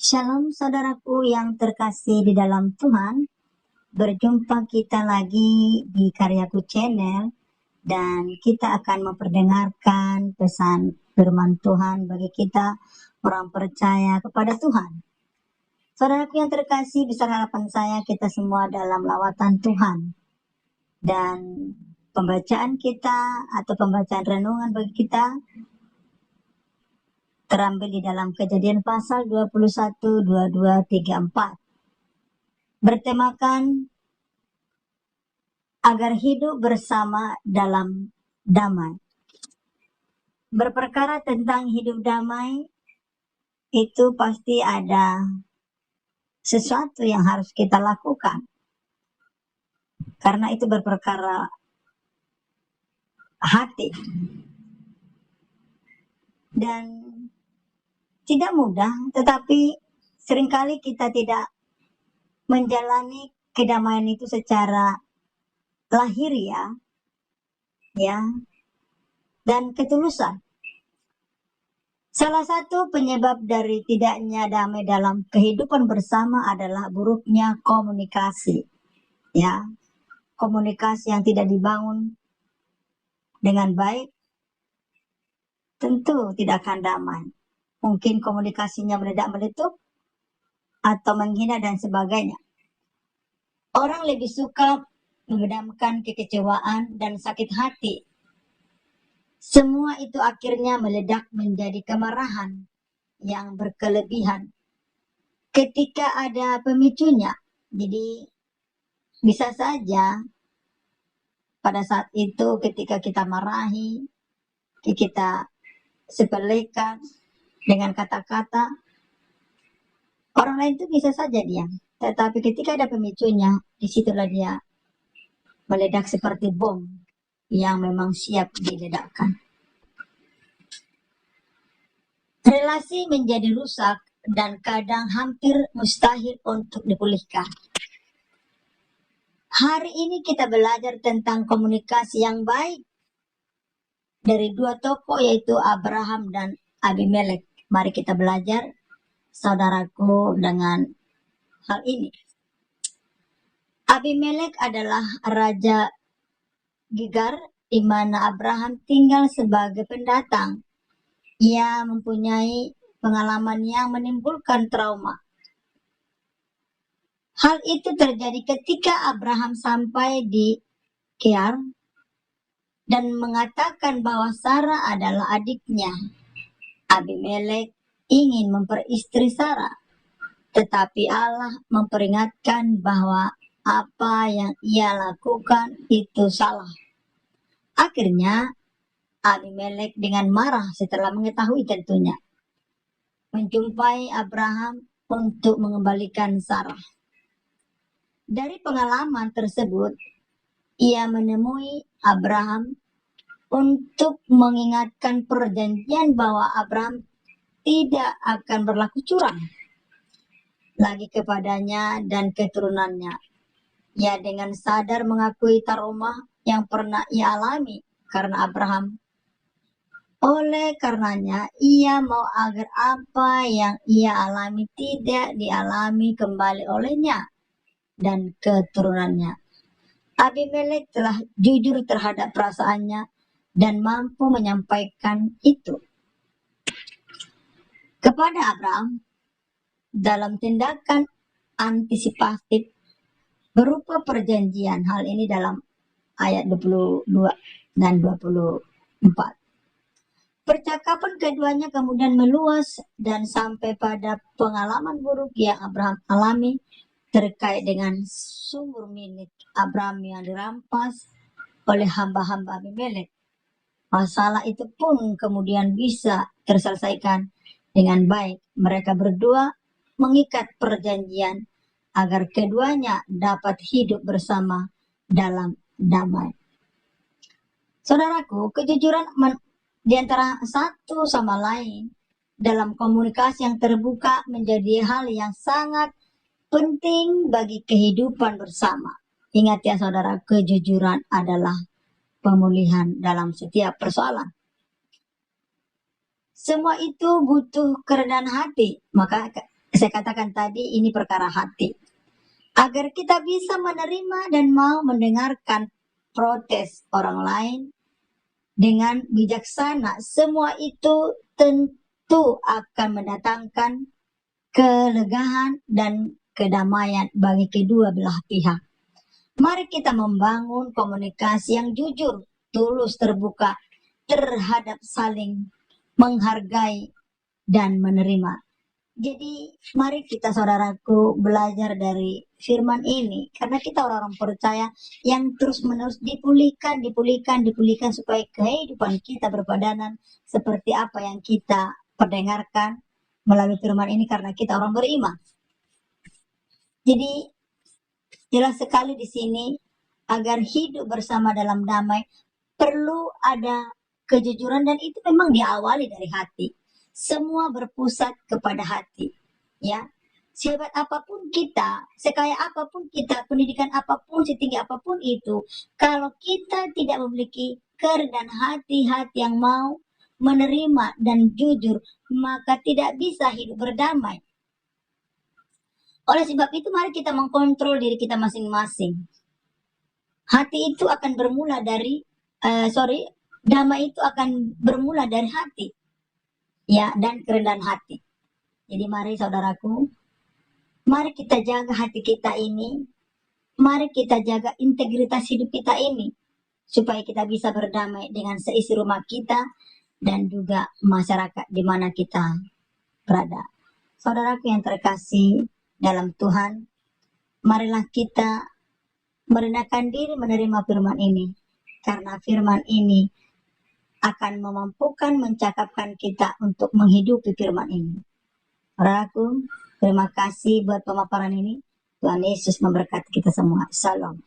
Shalom saudaraku yang terkasih di dalam Tuhan. Berjumpa kita lagi di Karyaku Channel dan kita akan memperdengarkan pesan firman Tuhan bagi kita orang percaya kepada Tuhan. Saudaraku yang terkasih, besar harapan saya kita semua dalam lawatan Tuhan. Dan pembacaan kita atau pembacaan renungan bagi kita terambil di dalam Kejadian pasal 21, 22, 34. Bertemakan agar hidup bersama dalam damai. Berperkara tentang hidup damai, itu pasti ada sesuatu yang harus kita lakukan. Karena itu berperkara hati. Dan tidak mudah, tetapi seringkali kita tidak menjalani kedamaian itu secara lahiriah, ya, dan ketulusan. Salah satu penyebab dari tidaknya damai dalam kehidupan bersama adalah buruknya komunikasi, ya. Komunikasi yang tidak dibangun dengan baik tentu tidak akan damai. Mungkin komunikasinya meledak-meletup atau menghina dan sebagainya. Orang lebih suka memadamkan kekecewaan dan sakit hati. Semua itu akhirnya meledak menjadi kemarahan yang berkelebihan ketika ada pemicunya. Jadi bisa saja pada saat itu ketika kita marahi, kita sepelekan dengan kata-kata, orang lain itu bisa saja diam. Tetapi ketika ada pemicunya, disitulah dia meledak seperti bom yang memang siap diledakkan. Relasi menjadi rusak dan kadang hampir mustahil untuk dipulihkan. Hari ini kita belajar tentang komunikasi yang baik dari dua tokoh, yaitu Abraham dan Abimelek. Mari kita belajar, saudaraku, dengan hal ini. Abimelek adalah raja Gerar, di mana Abraham tinggal sebagai pendatang. Ia mempunyai pengalaman yang menimbulkan trauma. Hal itu terjadi ketika Abraham sampai di Gerar dan mengatakan bahwa Sarah adalah adiknya. Abimelek ingin memperistri Sarah, tetapi Allah memperingatkan bahwa apa yang ia lakukan itu salah. Akhirnya Abimelek dengan marah setelah mengetahui tentunya menjumpai Abraham untuk mengembalikan Sarah. Dari pengalaman tersebut, ia menemui Abraham untuk mengingatkan perjanjian bahwa Abraham tidak akan berlaku curang lagi kepadanya dan keturunannya. Ia dengan sadar mengakui trauma yang pernah ia alami karena Abraham. Oleh karenanya, ia mau agar apa yang ia alami tidak dialami kembali olehnya dan keturunannya. Abimelek telah jujur terhadap perasaannya dan mampu menyampaikan itu kepada Abraham dalam tindakan antisipatif berupa perjanjian. Hal ini dalam ayat 22 dan 24. Percakapan keduanya kemudian meluas dan sampai pada pengalaman buruk yang Abraham alami terkait dengan sumur milik Abraham yang dirampas oleh hamba-hamba Abimelek. Masalah itu pun kemudian bisa terselesaikan dengan baik. Mereka berdua mengikat perjanjian agar keduanya dapat hidup bersama dalam damai. Saudaraku, kejujuran di antara satu sama lain dalam komunikasi yang terbuka menjadi hal yang sangat penting bagi kehidupan bersama. Ingat ya saudara, kejujuran adalah pemulihan dalam setiap persoalan. Semua itu butuh kerendahan hati. Maka saya katakan tadi, ini perkara hati. Agar kita bisa menerima dan mau mendengarkan protes orang lain dengan bijaksana, semua itu tentu akan mendatangkan kelegaan dan kedamaian bagi kedua belah pihak. Mari kita membangun komunikasi yang jujur, tulus, terbuka terhadap saling menghargai dan menerima. Jadi mari kita, saudaraku, belajar dari firman ini, karena kita orang-orang percaya yang terus-menerus dipulihkan supaya kehidupan kita berpadanan seperti apa yang kita perdengarkan melalui firman ini, karena kita orang beriman. Jadi jelas sekali di sini, agar hidup bersama dalam damai perlu ada kejujuran, dan itu memang diawali dari hati. Semua berpusat kepada hati, ya. Sehebat apapun kita, sekaya apapun kita, pendidikan apapun, setinggi apapun itu, kalau kita tidak memiliki kerendahan hati yang mau menerima dan jujur, maka tidak bisa hidup berdamai. Oleh sebab itu, mari kita mengkontrol diri kita masing-masing. Hati itu akan bermula dari, damai itu akan bermula dari hati, ya, dan kerendahan hati. Jadi mari, saudaraku, mari kita jaga hati kita ini, mari kita jaga integritas hidup kita ini, supaya kita bisa berdamai dengan seisi rumah kita dan juga masyarakat di mana kita berada. Saudaraku yang terkasih dalam Tuhan, marilah kita merendahkan diri menerima firman ini, karena firman ini akan memampukan mencakapkan kita untuk menghidupi firman ini. Saudaraku, terima kasih buat pemaparan ini. Tuhan Yesus memberkati kita semua. Shalom.